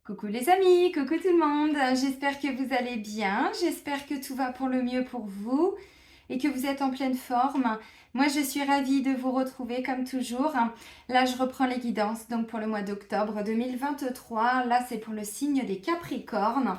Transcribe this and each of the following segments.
Coucou les amis, coucou tout le monde, j'espère que vous allez bien, j'espère que tout va pour le mieux pour vous et que vous êtes en pleine forme. Moi je suis ravie de vous retrouver comme toujours. Là je reprends les guidances donc pour le mois d'octobre 2023, là c'est pour le signe des Capricornes.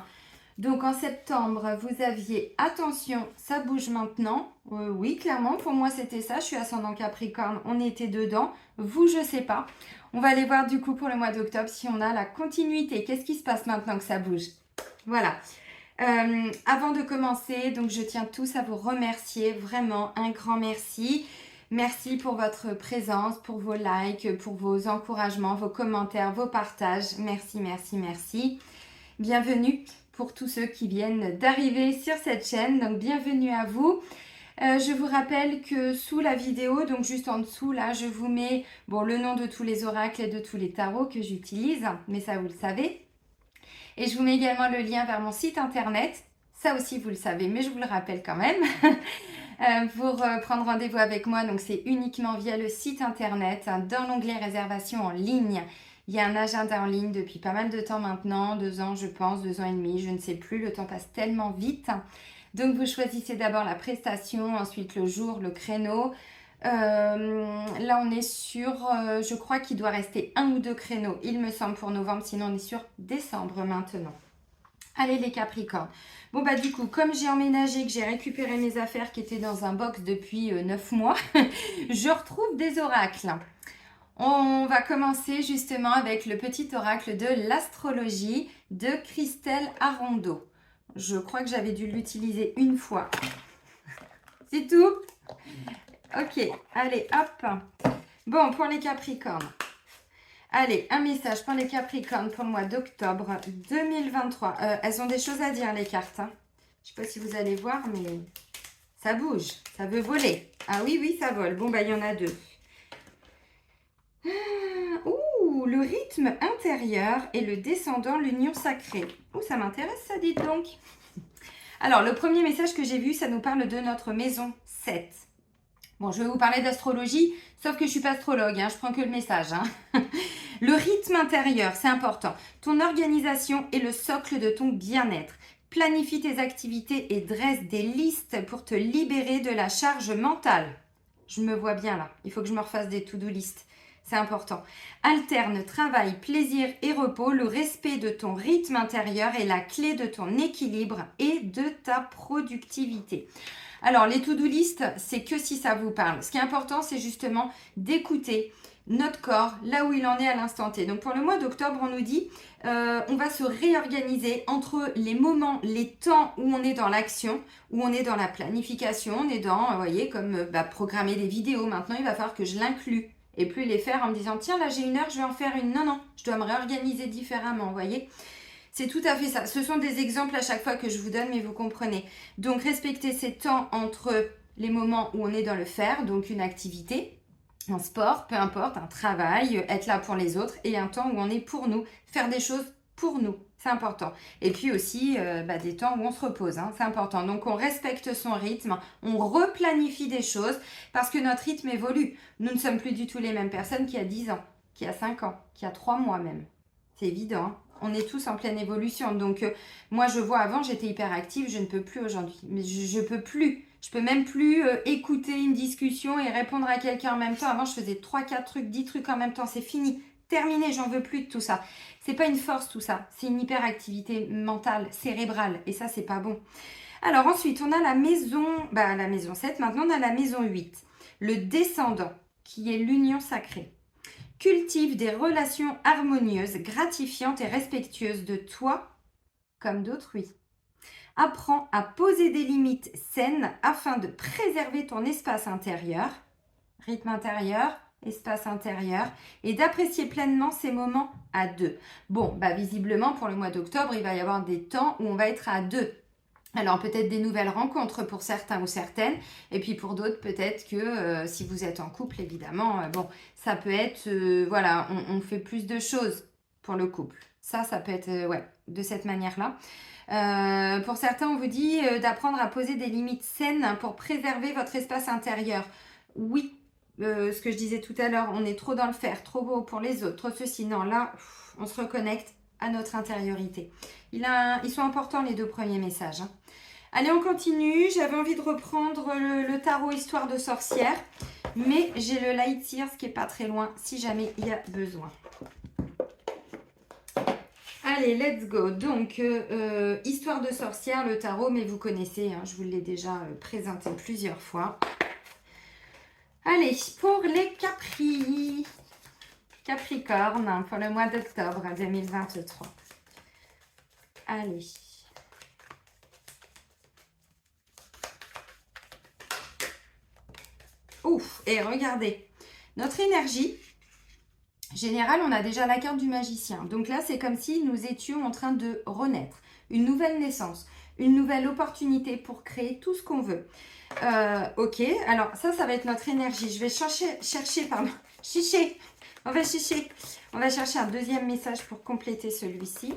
Donc en septembre, vous aviez attention, ça bouge maintenant. Oui, clairement, pour moi c'était ça. Je suis ascendant Capricorne, on était dedans. Vous, je sais pas. On va aller voir du coup pour le mois d'octobre si on a la continuité. Qu'est-ce qui se passe maintenant que ça bouge? Voilà. Avant de commencer, donc je tiens tous à vous remercier, vraiment un grand merci. Merci pour votre présence, pour vos likes, pour vos encouragements, vos commentaires, vos partages. Merci, merci, merci. Bienvenue pour tous ceux qui viennent d'arriver sur cette chaîne, donc bienvenue à vous. Je vous rappelle que sous la vidéo, donc juste en dessous là, je vous mets le nom de tous les oracles et de tous les tarots que j'utilise, mais ça vous le savez. Et je vous mets également le lien vers mon site internet, ça aussi vous le savez, mais je vous le rappelle quand même. Pour prendre rendez-vous avec moi, donc c'est uniquement via le site internet, dans l'onglet réservation en ligne. Il y a un agenda en ligne depuis pas mal de temps maintenant, 2 ans je pense, 2 ans et demi, je ne sais plus, le temps passe tellement vite. Donc vous choisissez d'abord la prestation, ensuite le jour, le créneau. Là on est sur, je crois qu'il doit rester 1 ou 2 créneaux, il me semble pour novembre, sinon on est sur décembre maintenant. Allez les Capricornes. Bon bah du coup, comme j'ai emménagé, que j'ai récupéré mes affaires qui étaient dans un box depuis 9 mois, je retrouve des oracles. On va commencer justement avec le petit oracle de l'astrologie de Christelle Arondo. Je crois que j'avais dû l'utiliser une fois. C'est tout? Ok, allez, hop. Bon, pour les Capricornes. Allez, un message pour les Capricornes pour le mois d'octobre 2023. Elles ont des choses à dire, les cartes. Hein. Je ne sais pas si vous allez voir, mais ça bouge. Ça veut voler. Ah oui, oui, ça vole. Bon, bah, il y en a 2. Ouh, le rythme intérieur et le descendant, l'union sacrée. Ouh, ça m'intéresse, ça, dites donc. Alors, le premier message que j'ai vu, ça nous parle de notre maison 7. Bon, je vais vous parler d'astrologie, sauf que je ne suis pas astrologue, hein, je prends que le message. Hein. Le rythme intérieur, c'est important. Ton organisation est le socle de ton bien-être. Planifie tes activités et dresse des listes pour te libérer de la charge mentale. Je me vois bien là, il faut que je me refasse des to-do list. C'est important. Alterne travail, plaisir et repos. Le respect de ton rythme intérieur est la clé de ton équilibre et de ta productivité. Alors, les to-do list, c'est que si ça vous parle. Ce qui est important, c'est justement d'écouter notre corps là où il en est à l'instant T. Donc, pour le mois d'octobre, on nous dit on va se réorganiser entre les moments, les temps où on est dans l'action, où on est dans la planification, on est dans, vous voyez, comme programmer des vidéos. Maintenant, il va falloir que je l'inclue et plus les faire en me disant tiens, là j'ai 1 heure, je vais en faire une. Non, non, je dois me réorganiser différemment, vous voyez. C'est tout à fait ça. Ce sont des exemples à chaque fois que je vous donne, mais vous comprenez. Donc, respecter ces temps entre les moments où on est dans le faire, donc une activité, un sport, peu importe, un travail, être là pour les autres, et un temps où on est pour nous, faire des choses pour nous. C'est important. Et puis aussi des temps où on se repose, hein, c'est important. Donc on respecte son rythme, on replanifie des choses parce que notre rythme évolue. Nous ne sommes plus du tout les mêmes personnes qu'il y a 10 ans, qu'il y a 5 ans, qu'il y a 3 mois même. C'est évident, hein. On est tous en pleine évolution. Donc, moi, je vois avant, j'étais hyper active. Je ne peux plus aujourd'hui. Mais je peux plus. Je peux même plus écouter une discussion et répondre à quelqu'un en même temps. Avant, je faisais 3, 4 trucs, 10 trucs en même temps. C'est fini. Terminé. J'en veux plus de tout ça. C'est pas une force, tout ça. C'est une hyperactivité mentale, cérébrale. Et ça, c'est pas bon. Alors, ensuite, on a la maison 7. Maintenant, on a la maison 8. Le descendant, qui est l'union sacrée. Cultive des relations harmonieuses, gratifiantes et respectueuses de toi comme d'autrui. Apprends à poser des limites saines afin de préserver ton espace intérieur, rythme intérieur, espace intérieur, et d'apprécier pleinement ces moments à 2. Bon, visiblement pour le mois d'octobre, il va y avoir des temps où on va être à 2. Alors peut-être des nouvelles rencontres pour certains ou certaines, et puis pour d'autres peut-être que si vous êtes en couple évidemment, ça peut être, on fait plus de choses pour le couple. Ça peut être, de cette manière-là. Pour certains, on vous dit d'apprendre à poser des limites saines pour préserver votre espace intérieur. Oui, ce que je disais tout à l'heure, on est trop dans le faire, trop beau pour les autres, trop ceci. Non, là, on se reconnecte à notre intériorité. Ils sont importants les 2 premiers messages. Hein. Allez, on continue. J'avais envie de reprendre le tarot Histoire de sorcière. Mais j'ai le Light Years qui n'est pas très loin si jamais il y a besoin. Allez, let's go. Donc, Histoire de sorcière, le tarot, mais vous connaissez, hein, je vous l'ai déjà présenté plusieurs fois. Allez, pour les Capricornes, pour le mois d'octobre 2023. Allez. Ouf, et regardez, notre énergie générale, on a déjà la carte du magicien. Donc là, c'est comme si nous étions en train de renaître. Une nouvelle naissance, une nouvelle opportunité pour créer tout ce qu'on veut. Ok, alors ça va être notre énergie. Je vais chercher. On va chercher un deuxième message pour compléter celui-ci.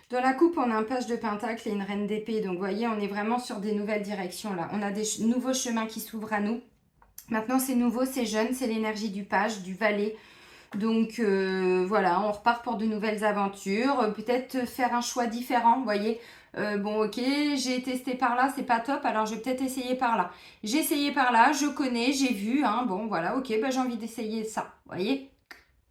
Dans la coupe, on a un page de pentacle et une reine d'épée. Donc, vous voyez, on est vraiment sur des nouvelles directions là. On a des nouveaux chemins qui s'ouvrent à nous. Maintenant, c'est nouveau, c'est jeune, c'est l'énergie du page, du valet. Donc, voilà, on repart pour de nouvelles aventures. Peut-être faire un choix différent, vous voyez. Bon, ok, j'ai testé par là, c'est pas top, alors je vais peut-être essayer par là. J'ai essayé par là, je connais, j'ai vu, hein, bon, voilà, ok, bah, j'ai envie d'essayer ça, vous voyez.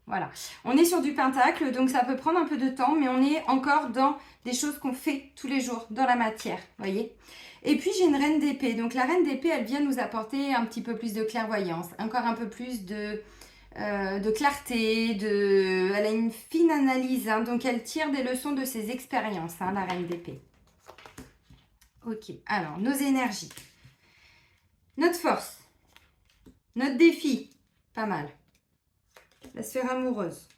Voilà, on est sur du pentacle, donc ça peut prendre un peu de temps, mais on est encore dans des choses qu'on fait tous les jours, dans la matière, vous voyez. Et puis j'ai une reine d'épée, donc la reine d'épée, elle vient nous apporter un petit peu plus de clairvoyance, encore un peu plus de clarté, elle a une fine analyse, hein, donc elle tire des leçons de ses expériences, hein, la reine d'épée. Ok, alors nos énergies, notre force, notre défi, pas mal. La sphère amoureuse,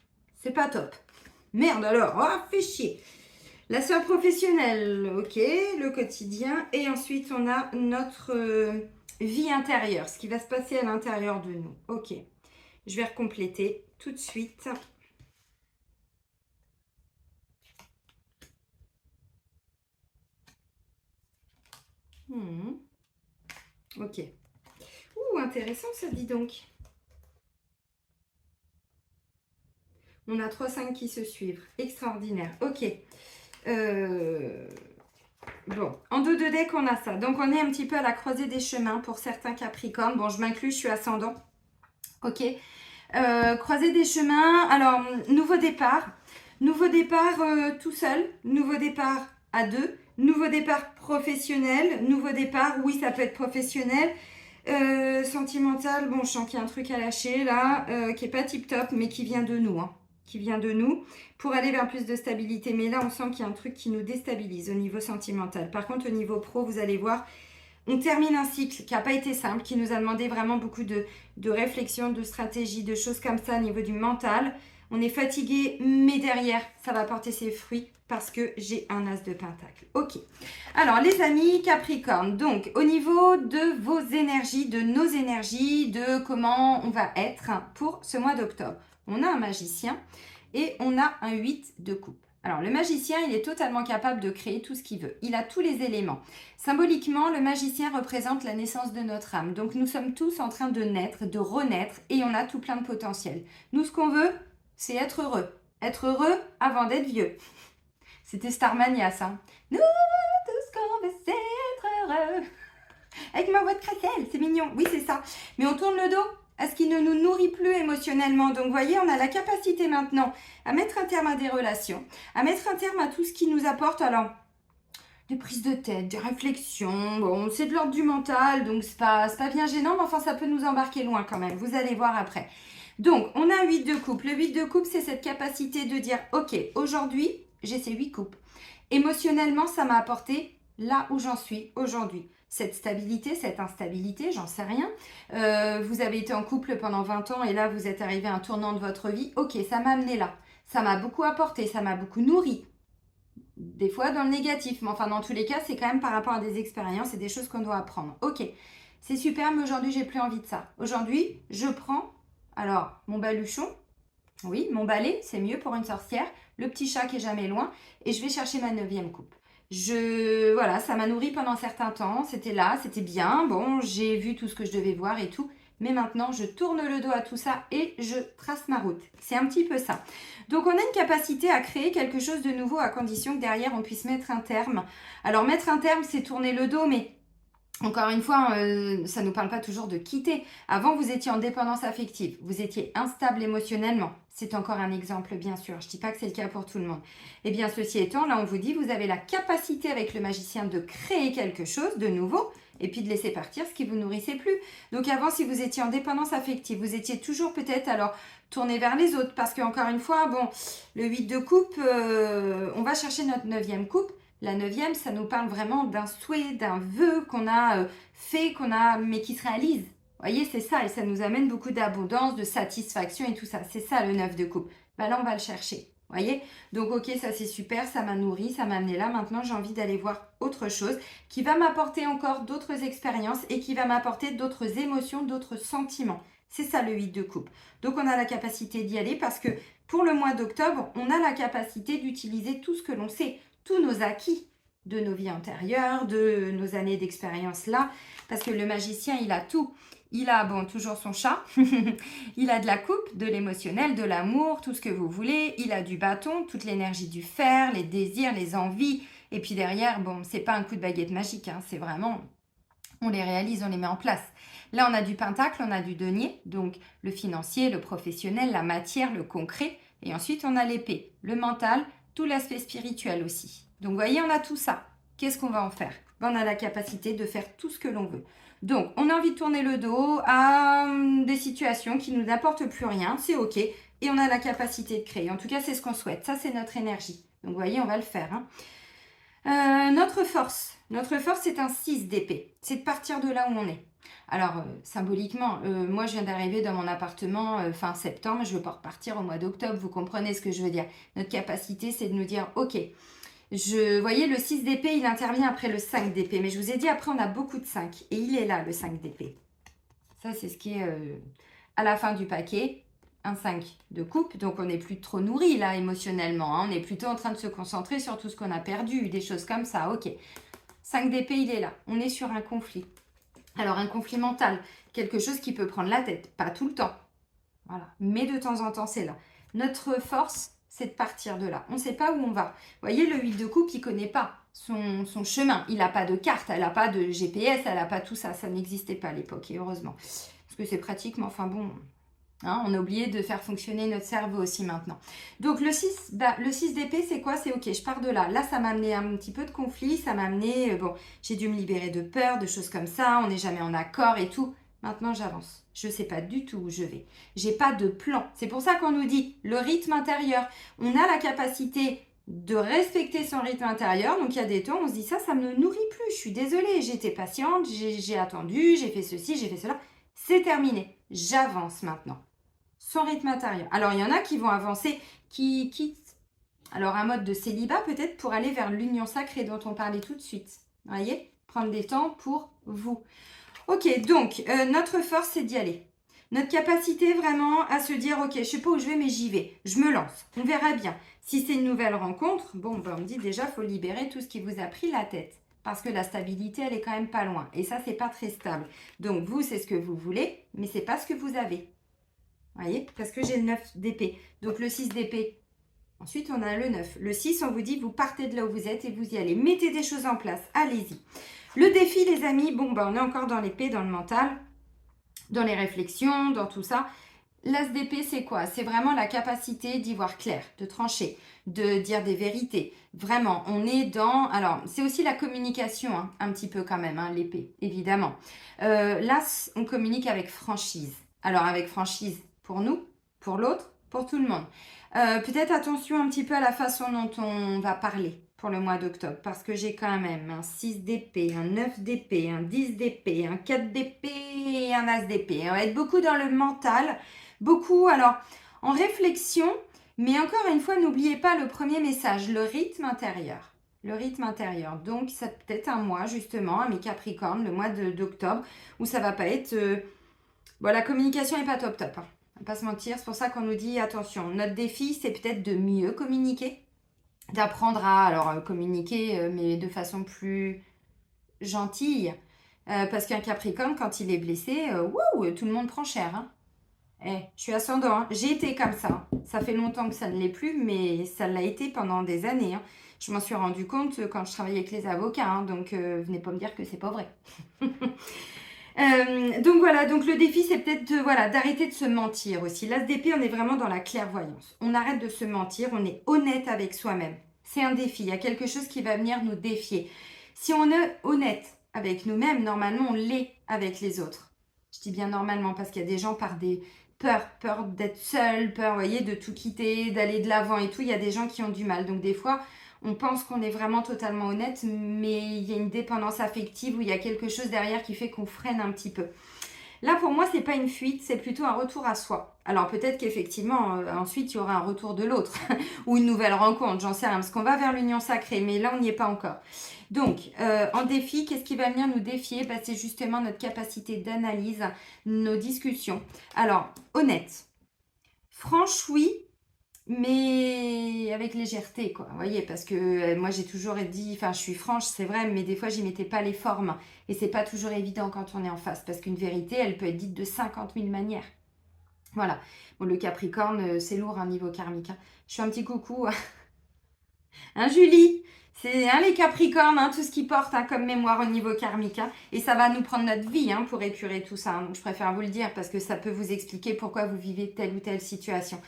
c'est pas top. Merde alors, oh, fait chier. La sphère professionnelle, ok, le quotidien. Et ensuite, on a notre vie intérieure, ce qui va se passer à l'intérieur de nous. Ok, je vais recompléter tout de suite. Ok. Ouh, intéressant ça, dis donc. On a 3-5 qui se suivent. Extraordinaire. Ok. Bon, en 2 deck, on a ça. Donc, on est un petit peu à la croisée des chemins pour certains Capricornes. Bon, je m'inclus, je suis ascendant. Ok. Croisée des chemins. Alors, nouveau départ. Nouveau départ tout seul. Nouveau départ à 2. Nouveau départ professionnel. Nouveau départ, oui, ça peut être professionnel. Sentimental, bon, je sens qu'il y a un truc à lâcher là, qui est pas tip top, mais qui vient de nous, hein, qui vient de nous, pour aller vers plus de stabilité. Mais là, on sent qu'il y a un truc qui nous déstabilise au niveau sentimental. Par contre, au niveau pro, vous allez voir, on termine un cycle qui n'a pas été simple, qui nous a demandé vraiment beaucoup de réflexion, de stratégie, de choses comme ça au niveau du mental. On est fatigué, mais derrière, ça va porter ses fruits parce que j'ai un as de pentacle. Ok. Alors, les amis Capricorne, donc au niveau de vos énergies, de nos énergies, de comment on va être pour ce mois d'octobre. On a un magicien et on a un 8 de coupe. Alors, le magicien, il est totalement capable de créer tout ce qu'il veut. Il a tous les éléments. Symboliquement, le magicien représente la naissance de notre âme. Donc, nous sommes tous en train de naître, de renaître et on a tout plein de potentiel. Nous, ce qu'on veut, c'est être heureux. Être heureux avant d'être vieux. C'était Starmania, ça. Nous, tout ce qu'on veut, c'est être heureux. Avec ma voix de crécelle, c'est mignon. Oui, c'est ça. Mais on tourne le dos à ce qui ne nous nourrit plus émotionnellement. Donc, vous voyez, on a la capacité maintenant à mettre un terme à des relations, à mettre un terme à tout ce qui nous apporte, alors, des prises de tête, des réflexions. Bon, c'est de l'ordre du mental, donc c'est pas bien gênant, mais enfin, ça peut nous embarquer loin quand même. Vous allez voir après. Donc, on a un 8 de coupe. Le 8 de coupe, c'est cette capacité de dire, ok, aujourd'hui, j'ai ces 8 coupes. Émotionnellement, ça m'a apporté là où j'en suis aujourd'hui. Cette stabilité, cette instabilité, j'en sais rien. Vous avez été en couple pendant 20 ans et là, vous êtes arrivé à un tournant de votre vie. Ok, ça m'a amené là. Ça m'a beaucoup apporté, ça m'a beaucoup nourri. Des fois dans le négatif, mais enfin dans tous les cas, c'est quand même par rapport à des expériences et des choses qu'on doit apprendre. Ok, c'est super, mais aujourd'hui, j'ai plus envie de ça. Aujourd'hui, je prends, alors, mon baluchon, oui, mon balai, c'est mieux pour une sorcière, le petit chat qui est jamais loin, et je vais chercher ma 9e coupe. Voilà, ça m'a nourri pendant un certain temps, c'était là, c'était bien, bon, j'ai vu tout ce que je devais voir et tout, mais maintenant je tourne le dos à tout ça et je trace ma route. C'est un petit peu ça. Donc on a une capacité à créer quelque chose de nouveau à condition que derrière on puisse mettre un terme. Alors mettre un terme, c'est tourner le dos, mais encore une fois, ça ne nous parle pas toujours de quitter. Avant, vous étiez en dépendance affective, vous étiez instable émotionnellement. C'est encore un exemple, bien sûr. Je ne dis pas que c'est le cas pour tout le monde. Eh bien, ceci étant, là, on vous dit, vous avez la capacité avec le magicien de créer quelque chose de nouveau et puis de laisser partir ce qui vous nourrissait plus. Donc avant, si vous étiez en dépendance affective, vous étiez toujours peut-être alors tourné vers les autres parce que encore une fois, bon, le 8 de coupe, on va chercher notre 9e coupe. La 9e, ça nous parle vraiment d'un souhait, d'un vœu qu'on a fait, mais qui se réalise. Vous voyez, c'est ça, et ça nous amène beaucoup d'abondance, de satisfaction et tout ça. C'est ça le 9 de coupe. Bah là, on va le chercher. Vous voyez? Donc, ok, ça c'est super, ça m'a nourri, ça m'a amené là. Maintenant, j'ai envie d'aller voir autre chose qui va m'apporter encore d'autres expériences et qui va m'apporter d'autres émotions, d'autres sentiments. C'est ça le 8 de coupe. Donc, on a la capacité d'y aller parce que pour le mois d'octobre, on a la capacité d'utiliser tout ce que l'on sait, tous nos acquis de nos vies antérieures, de nos années d'expérience là, parce que le magicien, il a tout. Il a, bon, toujours son chat, il a de la coupe, de l'émotionnel, de l'amour, tout ce que vous voulez, il a du bâton, toute l'énergie du fer, les désirs, les envies, et puis derrière, bon, c'est pas un coup de baguette magique, hein, c'est vraiment, on les réalise, on les met en place. Là, on a du pentacle, on a du denier, donc le financier, le professionnel, la matière, le concret, et ensuite on a l'épée, le mental, tout l'aspect spirituel aussi. Donc, vous voyez, on a tout ça. Qu'est-ce qu'on va en faire? Ben, on a la capacité de faire tout ce que l'on veut. Donc, on a envie de tourner le dos à des situations qui ne nous apportent plus rien. C'est OK. Et on a la capacité de créer. En tout cas, c'est ce qu'on souhaite. Ça, c'est notre énergie. Donc, vous voyez, on va le faire. Notre force, c'est un 6 d'épée. C'est de partir de là où on est. Alors, symboliquement, moi, je viens d'arriver dans mon appartement fin septembre. Je ne veux pas repartir au mois d'octobre. Vous comprenez ce que je veux dire? Notre capacité, c'est de nous dire, OK, vous voyez, le 6 d'épée, il intervient après le 5 d'épée. Mais je vous ai dit, après, on a beaucoup de 5. Et il est là, le 5 d'épée. Ça, c'est ce qui est à la fin du paquet. Un 5 de coupe. Donc, on n'est plus trop nourri, là, émotionnellement. Hein. On est plutôt en train de se concentrer sur tout ce qu'on a perdu. Des choses comme ça. OK. 5 d'épée, il est là. On est sur un conflit. Alors, un conflit mental. Quelque chose qui peut prendre la tête. Pas tout le temps. Voilà. Mais de temps en temps, c'est là. Notre force, c'est de partir de là. On ne sait pas où on va. Vous voyez, le 8 de coupe, il ne connaît pas son chemin. Il n'a pas de carte, elle n'a pas de GPS, elle n'a pas tout ça. Ça n'existait pas à l'époque, et heureusement. Parce que c'est pratique, mais enfin bon, hein, on a oublié de faire fonctionner notre cerveau aussi maintenant. Donc le 6, le 6 d'épée, c'est quoi? C'est ok, je pars de là. Là, ça m'a amené un petit peu de conflit, ça m'a amené, bon, j'ai dû me libérer de peur, de choses comme ça, on n'est jamais en accord et tout. Maintenant, j'avance. Je ne sais pas du tout où je vais. J'ai pas de plan. C'est pour ça qu'on nous dit le rythme intérieur. On a la capacité de respecter son rythme intérieur. Donc, il y a des temps, on se dit ça ne me nourrit plus. Je suis désolée, j'étais patiente, j'ai attendu, j'ai fait ceci, j'ai fait cela. C'est terminé. J'avance maintenant. Son rythme intérieur. Alors, il y en a qui vont avancer, qui quittent alors un mode de célibat peut-être pour aller vers l'union sacrée dont on parlait tout de suite. Vous voyez? Prendre des temps pour vous. Ok, donc notre force, c'est d'y aller. Notre capacité vraiment à se dire, ok, je ne sais pas où je vais, mais j'y vais. Je me lance. On verra bien. Si c'est une nouvelle rencontre, bon, ben, on me dit déjà, il faut libérer tout ce qui vous a pris la tête. Parce que la stabilité, elle est quand même pas loin. Et ça, c'est pas très stable. Donc, vous, c'est ce que vous voulez, mais c'est pas ce que vous avez. Vous voyez? Parce que j'ai le 9 d'épée. Donc, le 6 d'épée. Ensuite, on a le 9. Le 6, on vous dit, vous partez de là où vous êtes et vous y allez. Mettez des choses en place. Allez-y. Le défi, les amis, bon, ben, on est encore dans l'épée, dans le mental, dans les réflexions, dans tout ça. L'as d'épée, c'est quoi? C'est vraiment la capacité d'y voir clair, de trancher, de dire des vérités. Vraiment, on est dans... Alors, c'est aussi la communication, hein, un petit peu quand même, hein, l'épée, évidemment. L'as, on communique avec franchise. Alors, avec franchise pour nous, pour l'autre, pour tout le monde. Peut-être attention un petit peu à la façon dont on va parler pour le mois d'octobre, parce que j'ai quand même un 6 d'épée, un 9 d'épée, un 10 d'épée, un 4 d'épée et un as d'épée. On va être beaucoup dans le mental, beaucoup alors en réflexion, mais encore une fois, n'oubliez pas le premier message, le rythme intérieur. Le rythme intérieur. Donc, c'est peut-être un mois, justement, à mes Capricornes, le mois d'octobre, où ça va pas être... Bon, la communication n'est pas top top, hein. On va pas se mentir, c'est pour ça qu'on nous dit, attention, notre défi, c'est peut-être de mieux communiquer, d'apprendre à communiquer, mais de façon plus gentille. Parce qu'un Capricorne, quand il est blessé, wouh, tout le monde prend cher. Hein. Je suis ascendant. Hein. J'ai été comme ça. Ça fait longtemps que ça ne l'est plus, mais ça l'a été pendant des années. Hein. Je m'en suis rendu compte quand je travaillais avec les avocats. Hein, donc, venez pas me dire que c'est pas vrai. Donc voilà, donc le défi c'est peut-être d'arrêter de se mentir aussi. L'ASDP, on est vraiment dans la clairvoyance. On arrête de se mentir, on est honnête avec soi-même. C'est un défi, il y a quelque chose qui va venir nous défier. Si on est honnête avec nous-mêmes, normalement on l'est avec les autres. Je dis bien normalement parce qu'il y a des gens par des peur d'être seul, peur, vous voyez, de tout quitter, d'aller de l'avant et tout. Il y a des gens qui ont du mal. Donc des fois, on pense qu'on est vraiment totalement honnête, mais il y a une dépendance affective où il y a quelque chose derrière qui fait qu'on freine un petit peu. Là, pour moi, c'est pas une fuite, c'est plutôt un retour à soi. Alors peut-être qu'effectivement, ensuite, il y aura un retour de l'autre ou une nouvelle rencontre, j'en sais rien, parce qu'on va vers l'union sacrée, mais là, on n'y est pas encore. Donc, en défi, qu'est-ce qui va venir nous défier? C'est justement notre capacité d'analyse, nos discussions. Alors, honnête, franche, oui, mais avec légèreté, quoi. Vous voyez, parce que moi, j'ai toujours dit, enfin, je suis franche, c'est vrai, mais des fois, j'y mettais pas les formes. Et c'est pas toujours évident quand on est en face, parce qu'une vérité, elle peut être dite de 50 000 manières. Voilà. Bon, le Capricorne, c'est lourd, un niveau karmique. Hein. Je fais un petit coucou. Hein, Julie? C'est les Capricornes, tout ce qu'ils portent comme mémoire au niveau karmique. Et ça va nous prendre notre vie pour épurer tout ça. Donc, je préfère vous le dire parce que ça peut vous expliquer pourquoi vous vivez telle ou telle situation.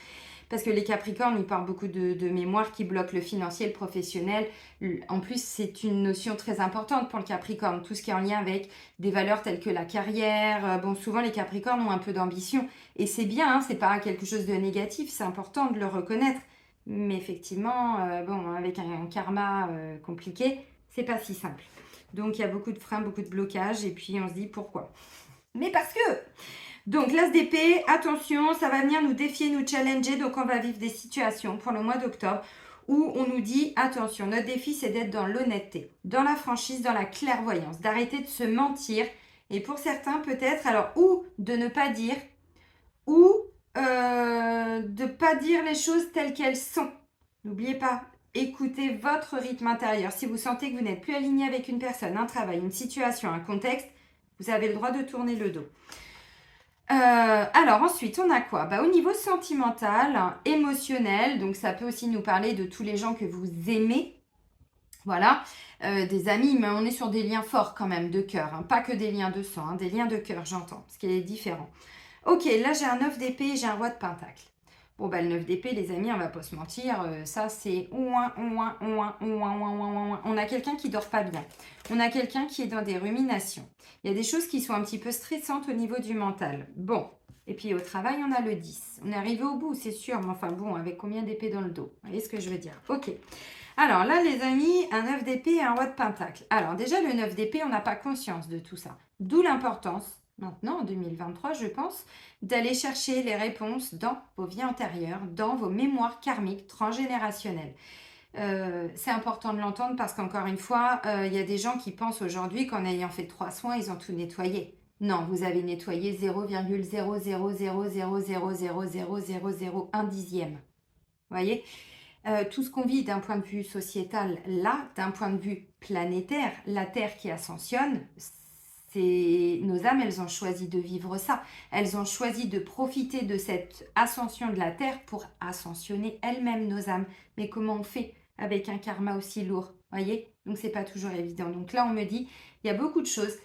Parce que les Capricornes, ils portent beaucoup de mémoire qui bloquent le financier, le professionnel. En plus, c'est une notion très importante pour le Capricorne. Tout ce qui est en lien avec des valeurs telles que la carrière. Bon, souvent, les Capricornes ont un peu d'ambition. Et c'est bien, c'est pas quelque chose de négatif. C'est important de le reconnaître. Mais effectivement, avec un karma compliqué, c'est pas si simple. Donc, il y a beaucoup de freins, beaucoup de blocages. Et puis, on se dit pourquoi. Mais parce que donc l'as d'épée, attention, ça va venir nous défier, nous challenger. Donc on va vivre des situations pour le mois d'octobre où on nous dit, attention, notre défi c'est d'être dans l'honnêteté, dans la franchise, dans la clairvoyance, d'arrêter de se mentir. Et pour certains peut-être, alors ou de ne pas dire, ou de ne pas dire les choses telles qu'elles sont. N'oubliez pas, écoutez votre rythme intérieur. Si vous sentez que vous n'êtes plus aligné avec une personne, un travail, une situation, un contexte, vous avez le droit de tourner le dos. Alors ensuite, on a quoi? Au niveau sentimental, émotionnel, donc ça peut aussi nous parler de tous les gens que vous aimez. Voilà, des amis, mais on est sur des liens forts quand même, de cœur. Pas que des liens de sang, des liens de cœur, j'entends, ce qui est différent. Ok, là j'ai un 9 d'épée, j'ai un roi de pentacle. Bon, le 9 d'épée, les amis, on va pas se mentir, ça c'est ouin. On a quelqu'un qui dort pas bien. On a quelqu'un qui est dans des ruminations. Il y a des choses qui sont un petit peu stressantes au niveau du mental. Bon, et puis au travail, on a le 10. On est arrivé au bout, c'est sûr, mais enfin bon, avec combien d'épées dans le dos? Vous voyez ce que je veux dire? Ok. Alors là, les amis, un 9 d'épée et un roi de pentacle. Alors déjà, le 9 d'épée, on n'a pas conscience de tout ça. D'où l'importance, maintenant en 2023, je pense, d'aller chercher les réponses dans vos vies antérieures, dans vos mémoires karmiques transgénérationnelles. C'est important de l'entendre parce qu'encore une fois, il y a des gens qui pensent aujourd'hui qu'en ayant fait 3 soins, ils ont tout nettoyé. Non, vous avez nettoyé 0,00000000001 dixième. Vous voyez, tout ce qu'on vit d'un point de vue sociétal, là, d'un point de vue planétaire, la Terre qui ascensionne, nos âmes, elles ont choisi de vivre ça. Elles ont choisi de profiter de cette ascension de la Terre pour ascensionner elles-mêmes nos âmes. Mais comment on fait avec un karma aussi lourd? Voyez? Donc c'est pas toujours évident. Donc là, on me dit, il y a beaucoup de choses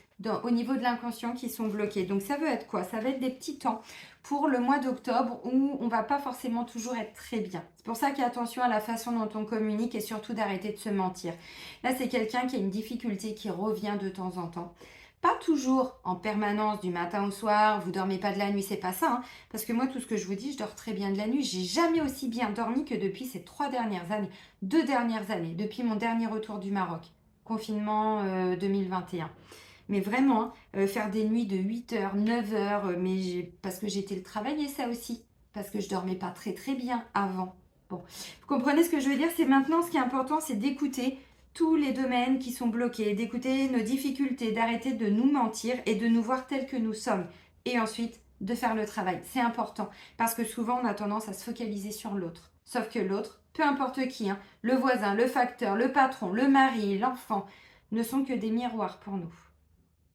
au niveau de l'inconscient qui sont bloquées. Donc ça veut être quoi? Ça va être des petits temps pour le mois d'octobre où on va pas forcément toujours être très bien. C'est pour ça qu'il y a attention à la façon dont on communique et surtout d'arrêter de se mentir. Là, c'est quelqu'un qui a une difficulté qui revient de temps en temps. Pas toujours en permanence du matin au soir, vous dormez pas de la nuit, c'est pas ça. Parce que moi, tout ce que je vous dis, je dors très bien de la nuit. J'ai jamais aussi bien dormi que depuis ces 3 dernières années, 2 dernières années, depuis mon dernier retour du Maroc, confinement 2021. Mais vraiment, faire des nuits de 8 heures, 9 heures, parce que j'ai travailler ça aussi. Parce que je dormais pas très très bien avant. Bon, vous comprenez ce que je veux dire? C'est maintenant, ce qui est important, c'est d'écouter tous les domaines qui sont bloqués, d'écouter nos difficultés, d'arrêter de nous mentir et de nous voir tels que nous sommes. Et ensuite, de faire le travail. C'est important parce que souvent, on a tendance à se focaliser sur l'autre. Sauf que l'autre, peu importe qui, hein, le voisin, le facteur, le patron, le mari, l'enfant, ne sont que des miroirs pour nous.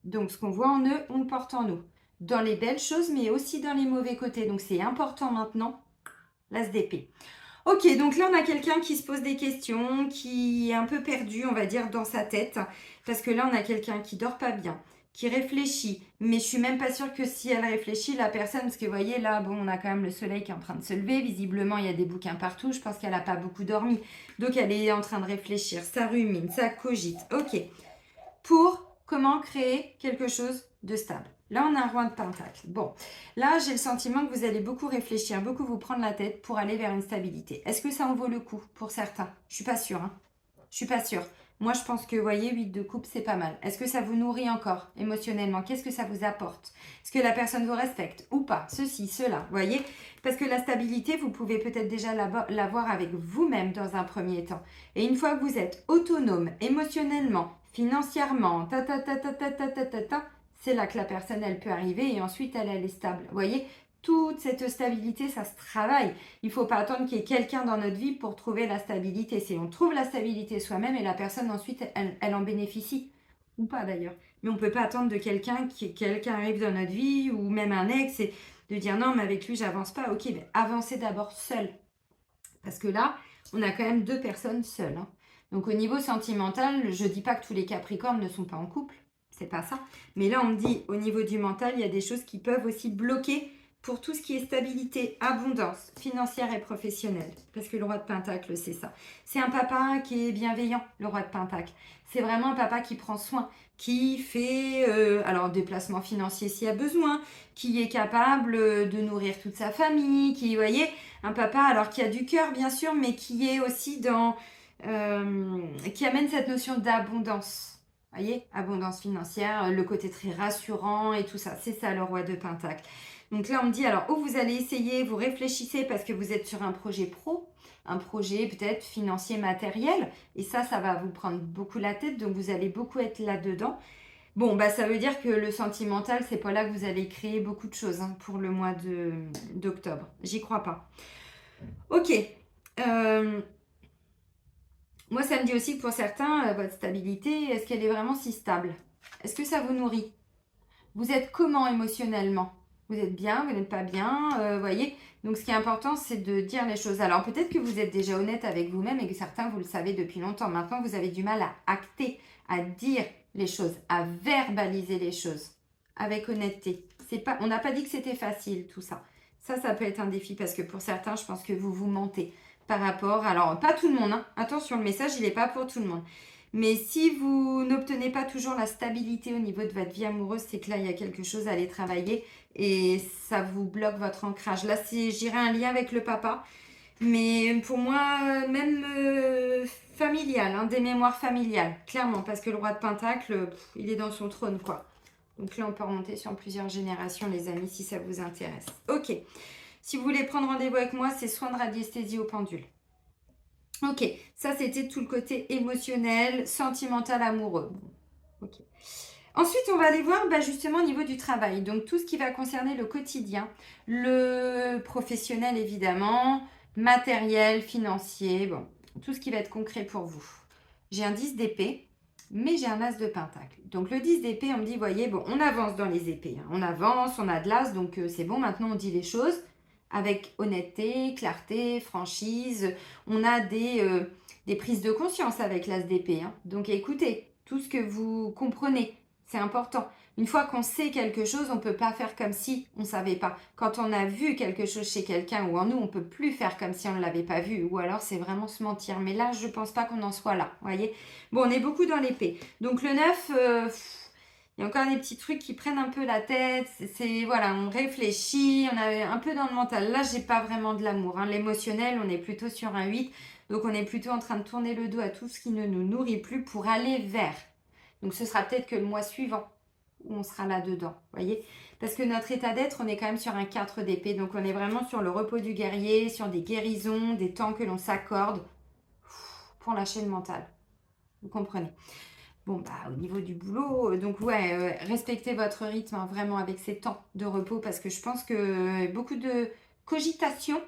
Donc ce qu'on voit en eux, on le porte en nous. Dans les belles choses, mais aussi dans les mauvais côtés. Donc c'est important maintenant, l'as d'épée. Ok, donc là on a quelqu'un qui se pose des questions, qui est un peu perdu, on va dire, dans sa tête. Parce que là on a quelqu'un qui dort pas bien, qui réfléchit. Mais je suis même pas sûre que si elle réfléchit, la personne, parce que vous voyez là, bon, on a quand même le soleil qui est en train de se lever. Visiblement il y a des bouquins partout, je pense qu'elle n'a pas beaucoup dormi. Donc elle est en train de réfléchir, ça rumine, ça cogite. Ok, pour comment créer quelque chose de stable. Là, on a un roi de pentacle. Bon, là, j'ai le sentiment que vous allez beaucoup réfléchir, beaucoup vous prendre la tête pour aller vers une stabilité. Est-ce que ça en vaut le coup pour certains? Je suis pas sûre. Hein. Je suis pas sûre. Moi, je pense que, vous voyez, 8 de coupe, c'est pas mal. Est-ce que ça vous nourrit encore émotionnellement? Qu'est-ce que ça vous apporte? Est-ce que la personne vous respecte ou pas? Ceci, cela, vous voyez? Parce que la stabilité, vous pouvez peut-être déjà l'avoir avec vous-même dans un premier temps. Et une fois que vous êtes autonome émotionnellement, financièrement, c'est là que la personne, elle peut arriver et ensuite, elle est stable. Vous voyez, toute cette stabilité, ça se travaille. Il ne faut pas attendre qu'il y ait quelqu'un dans notre vie pour trouver la stabilité. C'est on trouve la stabilité soi-même et la personne, ensuite, elle en bénéficie. Ou pas d'ailleurs. Mais on ne peut pas attendre de quelqu'un quelqu'un arrive dans notre vie ou même un ex et de dire non, mais avec lui, j'avance pas. Ok, mais avancez d'abord seul. Parce que là, on a quand même 2 personnes seules. Hein. Donc au niveau sentimental, je dis pas que tous les Capricornes ne sont pas en couple, c'est pas ça. Mais là, on me dit au niveau du mental, il y a des choses qui peuvent aussi bloquer pour tout ce qui est stabilité, abondance financière et professionnelle. Parce que le roi de Pentacle, c'est ça. C'est un papa qui est bienveillant, le roi de Pentacle. C'est vraiment un papa qui prend soin, qui fait alors déplacement financier s'il y a besoin, qui est capable de nourrir toute sa famille, qui, vous voyez, un papa alors qui a du cœur bien sûr, mais qui est aussi dans qui amène cette notion d'abondance. Vous voyez, abondance financière, le côté très rassurant et tout ça. C'est ça le roi de Pentacle. Donc là on me dit alors où vous allez essayer, vous réfléchissez parce que vous êtes sur un projet pro, un projet peut-être financier matériel et ça va vous prendre beaucoup la tête donc vous allez beaucoup être là-dedans. Bon, bah ça veut dire que le sentimental, c'est pas là que vous allez créer beaucoup de choses hein, pour le mois d'octobre. J'y crois pas. Ok. Moi, ça me dit aussi que pour certains, votre stabilité, est-ce qu'elle est vraiment si stable? Est-ce que ça vous nourrit? Vous êtes comment émotionnellement? Vous êtes bien, vous n'êtes pas bien, voyez? Donc, ce qui est important, c'est de dire les choses. Alors, peut-être que vous êtes déjà honnête avec vous-même et que certains, vous le savez depuis longtemps. Maintenant, vous avez du mal à acter, à dire les choses, à verbaliser les choses avec honnêteté. On n'a pas dit que c'était facile, tout ça. Ça peut être un défi parce que pour certains, je pense que vous vous mentez par rapport... Alors, pas tout le monde, hein. Attention, le message, il n'est pas pour tout le monde. Mais si vous n'obtenez pas toujours la stabilité au niveau de votre vie amoureuse, c'est que là, il y a quelque chose à aller travailler et ça vous bloque votre ancrage. Là, j'irai un lien avec le papa. Mais pour moi, même familial, hein, des mémoires familiales, clairement, parce que le roi de Pentacle, il est dans son trône, quoi. Donc là, on peut remonter sur plusieurs générations, les amis, si ça vous intéresse. Ok. Si vous voulez prendre rendez-vous avec moi, c'est soin de radiesthésie au pendule. Ok, ça c'était tout le côté émotionnel, sentimental, amoureux. Ok. Ensuite, on va aller voir justement au niveau du travail. Donc tout ce qui va concerner le quotidien, le professionnel évidemment, matériel, financier, bon, tout ce qui va être concret pour vous. J'ai un 10 d'épée, mais j'ai un as de pentacle. Donc le 10 d'épée, on me dit, voyez, bon, on avance dans les épées. Hein. On avance, on a de l'as, donc c'est bon, maintenant on dit les choses avec honnêteté, clarté, franchise. On a des prises de conscience avec l'as d'épée. Hein. Donc écoutez, tout ce que vous comprenez, c'est important. Une fois qu'on sait quelque chose, on ne peut pas faire comme si on ne savait pas. Quand on a vu quelque chose chez quelqu'un ou en nous, on ne peut plus faire comme si on ne l'avait pas vu. Ou alors, c'est vraiment se mentir. Mais là, je ne pense pas qu'on en soit là. Voyez. Bon, on est beaucoup dans l'épée. Donc, le 9, il y a encore des petits trucs qui prennent un peu la tête. Voilà, on réfléchit. On est un peu dans le mental. Là, j'ai pas vraiment de l'amour. Hein. L'émotionnel, on est plutôt sur un 8. Donc, on est plutôt en train de tourner le dos à tout ce qui ne nous nourrit plus pour aller vers. Donc, ce sera peut-être que le mois suivant où on sera là-dedans, voyez. Parce que notre état d'être, on est quand même sur un 4 d'épée. Donc, on est vraiment sur le repos du guerrier, sur des guérisons, des temps que l'on s'accorde pour lâcher le mental. Vous comprenez? Bon, au niveau du boulot, donc ouais, respectez votre rythme hein, vraiment avec ces temps de repos parce que je pense que beaucoup de cogitation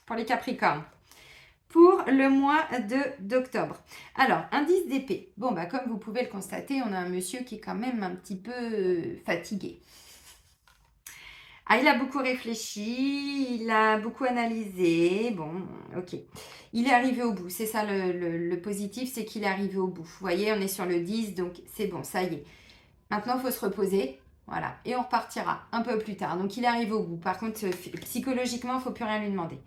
pour les Capricornes. pour le mois d'octobre. Alors, indice d'épée. Bon, bah comme vous pouvez le constater, on a un monsieur qui est quand même un petit peu fatigué. Ah, il a beaucoup réfléchi, il a beaucoup analysé. Bon, ok. Il est arrivé au bout. C'est ça le positif, c'est qu'il est arrivé au bout. Vous voyez, on est sur le 10, donc c'est bon, ça y est. Maintenant, il faut se reposer. Voilà. Et on repartira un peu plus tard. Donc, il est arrivé au bout. Par contre, psychologiquement, il ne faut plus rien lui demander.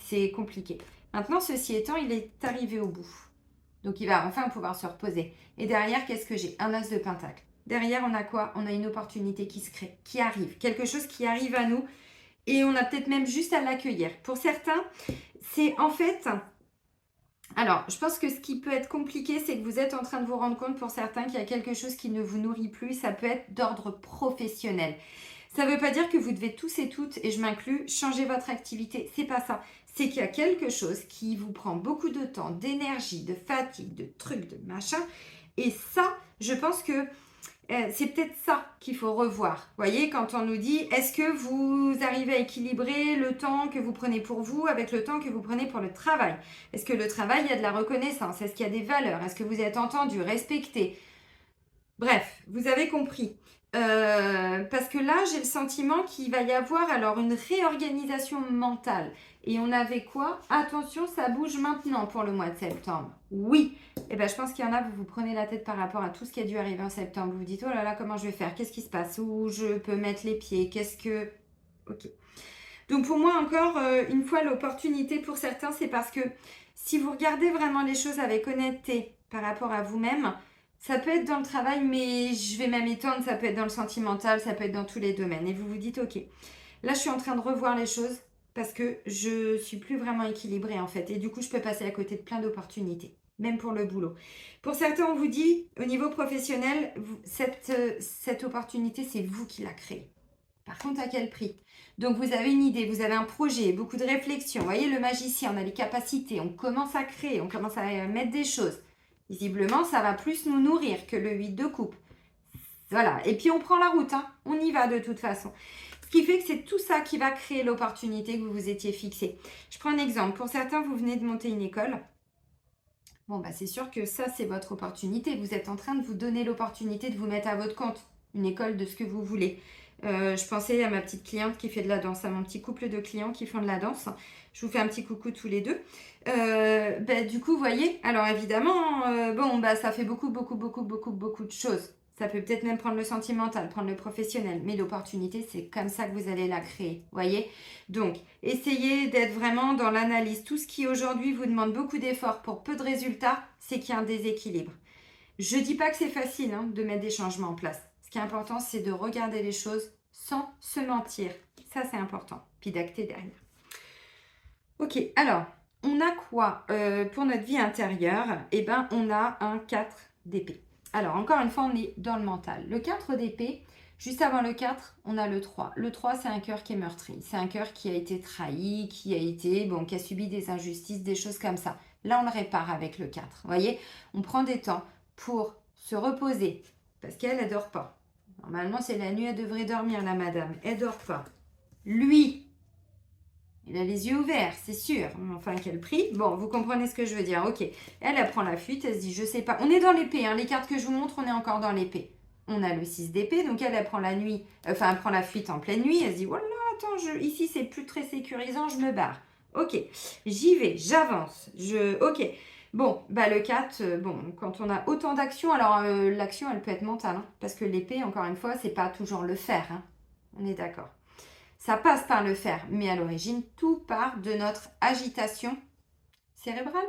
C'est compliqué. Maintenant, ceci étant, il est arrivé au bout. Donc, il va enfin pouvoir se reposer. Et derrière, qu'est-ce que j'ai? Un as de pentacle. Derrière, on a quoi? On a une opportunité qui se crée, qui arrive. Quelque chose qui arrive à nous. Et on a peut-être même juste à l'accueillir. Pour certains, c'est en fait... Alors, je pense que ce qui peut être compliqué, c'est que vous êtes en train de vous rendre compte pour certains qu'il y a quelque chose qui ne vous nourrit plus. Ça peut être d'ordre professionnel. Ça ne veut pas dire que vous devez tous et toutes, et je m'inclus, changer votre activité. C'est pas ça. C'est qu'il y a quelque chose qui vous prend beaucoup de temps, d'énergie, de fatigue, de trucs, de machin. Et ça, je pense que c'est peut-être ça qu'il faut revoir. Vous voyez, quand on nous dit, est-ce que vous arrivez à équilibrer le temps que vous prenez pour vous avec le temps que vous prenez pour le travail? Est-ce que le travail, il y a de la reconnaissance? Est-ce qu'il y a des valeurs? Est-ce que vous êtes entendu, respecté? Bref, vous avez compris. Parce que là, j'ai le sentiment qu'il va y avoir alors une réorganisation mentale. Et on avait quoi? Attention, ça bouge maintenant pour le mois de septembre. Oui. Eh bien, je pense qu'il y en a, vous vous prenez la tête par rapport à tout ce qui a dû arriver en septembre. Vous vous dites, oh là là, comment je vais faire? Qu'est-ce qui se passe? Où je peux mettre les pieds? Qu'est-ce que... Ok. Donc pour moi, encore une fois, l'opportunité pour certains, c'est parce que si vous regardez vraiment les choses avec honnêteté par rapport à vous-même, ça peut être dans le travail, mais je vais même étendre, ça peut être dans le sentimental, ça peut être dans tous les domaines. Et vous vous dites, ok, là je suis en train de revoir les choses parce que je suis plus vraiment équilibrée en fait. Et du coup, je peux passer à côté de plein d'opportunités, même pour le boulot. Pour certains, on vous dit, au niveau professionnel, cette opportunité, c'est vous qui la créez. Par contre, à quel prix? Donc, vous avez une idée, vous avez un projet, beaucoup de réflexion. Vous voyez, le magicien, on a les capacités, on commence à créer, on commence à mettre des choses. Visiblement, ça va plus nous nourrir que le 8 de coupe. Voilà. Et puis, on prend la route, hein. On y va de toute façon. Ce qui fait que c'est tout ça qui va créer l'opportunité que vous vous étiez fixé. Je prends un exemple. Pour certains, vous venez de monter une école. Bon, bah, c'est sûr que ça, c'est votre opportunité. Vous êtes en train de vous donner l'opportunité de vous mettre à votre compte. Une école de ce que vous voulez. Je pensais à ma petite cliente qui fait de la danse, à mon petit couple de clients qui font de la danse. Je vous fais un petit coucou tous les deux. Du coup, vous voyez, alors évidemment, ça fait beaucoup de choses. Ça peut peut-être même prendre le sentimental, prendre le professionnel. Mais l'opportunité, c'est comme ça que vous allez la créer. Voyez? Donc, essayez d'être vraiment dans l'analyse. Tout ce qui aujourd'hui vous demande beaucoup d'efforts pour peu de résultats, c'est qu'il y a un déséquilibre. Je ne dis pas que c'est facile de mettre des changements en place. Ce qui est important, c'est de regarder les choses sans se mentir. Ça, c'est important. Puis d'acter derrière. Ok, alors, on a quoi pour notre vie intérieure? Eh bien, on a un 4 d'épée. Alors, encore une fois, on est dans le mental. Le 4 d'épée, juste avant le 4, on a le 3. Le 3, c'est un cœur qui est meurtri. C'est un cœur qui a été trahi, qui a subi des injustices, des choses comme ça. Là, on le répare avec le 4. Vous voyez, on prend des temps pour se reposer. Parce qu'elle, elle dort pas. Normalement, c'est la nuit, elle devrait dormir, la madame. Elle dort pas. Lui, il a les yeux ouverts, c'est sûr. Enfin, quel prix? Bon, vous comprenez ce que je veux dire. Ok. Elle prend la fuite, elle se dit, je sais pas. On est dans l'épée, Les cartes que je vous montre, on est encore dans l'épée. On a le 6 d'épée, donc elle prend elle prend la fuite en pleine nuit. Elle se dit, voilà, attends, ici, c'est plus très sécurisant, je me barre. Ok, j'y vais, j'avance. Ok. Bon, le 4, quand on a autant d'actions, alors l'action, elle peut être mentale, parce que l'épée, encore une fois, c'est pas toujours le faire, on est d'accord. Ça passe par le faire, mais à l'origine, tout part de notre agitation cérébrale,